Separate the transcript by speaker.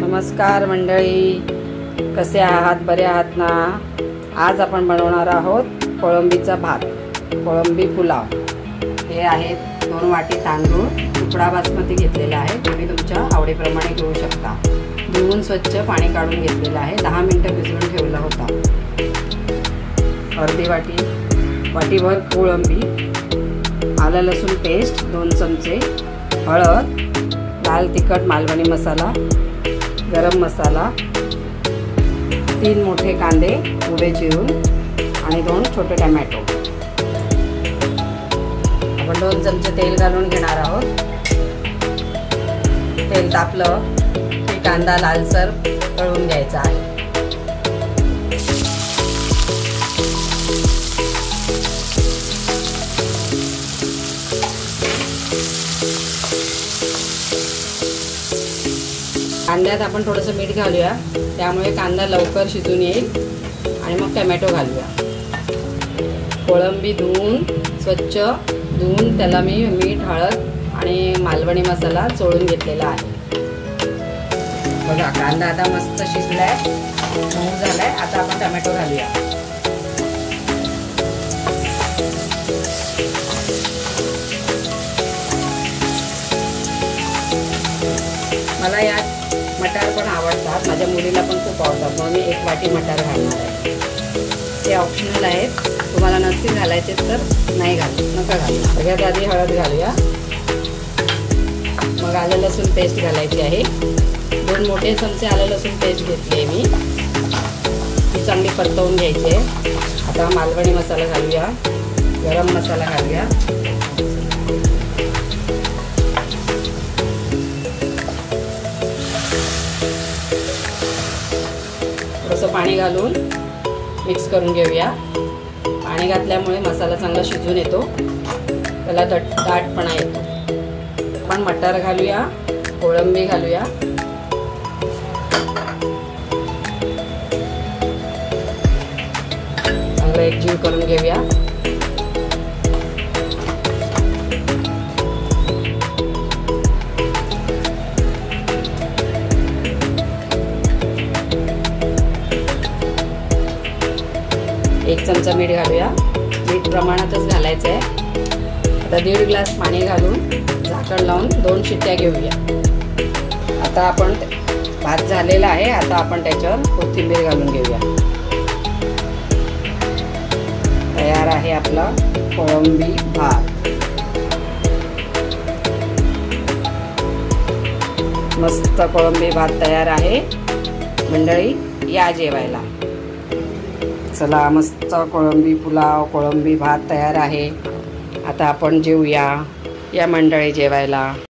Speaker 1: नमस्कार मंडळी, कसे आहात? बरे आहात ना? आज आपण बनवणार आहोत कोळंबीचा भात, कोळंबी पुलाव। हे आहेत 2 वाटी तांदूळ, तुकडा बासमती घेतलेला आहे। तुम्ही तुमच्या आवडीप्रमाणे घेऊ शकता। धुवून स्वच्छ पाणी काढून घेतलेलं आहे। 10 मिनिटं भिजवून ठेवला होता। अर्धी वाटीभर कोळंबी, आलं लसूण पेस्ट 2 चमचे, हळद, लाल तिखट मालवणी मसाला, गरम मसाला, 3 मोठे कांदे उभे चिरून आणि 2 छोटे टोमॅटो। आपण 2 चमचे तेल घालून घेणार आहोत। तेल तापलं की कांदा लालसर तळून घ्यायचा आहे। कांद्यात आपण थोडंसं मीठ घालूया, त्यामुळे कांदा लवकर शिजून येईल। आणि मग टोमॅटो घालूया। कोळंबी स्वच्छ धुवून त्याला मी मीठ, हळद आणि मालवणी मसाला चोळून घेतलेला आहे। बघा, कांदा आता मस्त शिजलाय, मऊ झालाय। आता आपण टोमॅटो घालूया। मला यात मटार पण आवडतात, माझ्या मुलीला पण खूप आवडतात, म्हणून मी 1 वाटी मटार घालणार आहे। ते ऑप्शनल आहेत, तुम्हाला नसतील घालायचे तर नाही नका घालू। सगळ्यात आधी हळद घालूया, मग आलं लसूण पेस्ट घालायची आहे। 2 मोठे चमचे आलं लसूण पेस्ट घेतली आहे मी, ती चांगली परतवून घ्यायची आहे। आता मालवणी मसाला घालूया, गरम मसाला घालूया, थोडंसं पाणी घालून मिक्स करून घेऊया। पाणी घातल्यामुळे मसाला चांगला शिजून येतो, त्याला दाटपणा येतो। पण मटार घालूया, कोळंबी घालूया, चांगलं एकजीव करून घेऊया। एक चमचा मीठ घालूया, मीठ प्रमाणातच घालायचं आहे। आता 1.5 ग्लास पाणी घालून झाकण लावून 2 शिट्ट्या घेऊया। आता आपण भात झालेला आहे, आता आपण त्याच्यावर कोथिंबीर घालून घेऊया। तयार आहे आपला कोळंबी भात। मस्त कोळंबी भात तयार आहे। मंडळी, या जेवायला। चला, मस्त कोळंबी पुलाव, कोळंबी भात तयार आहे। आता आपण जेवूया। या मंडळी जेवायला।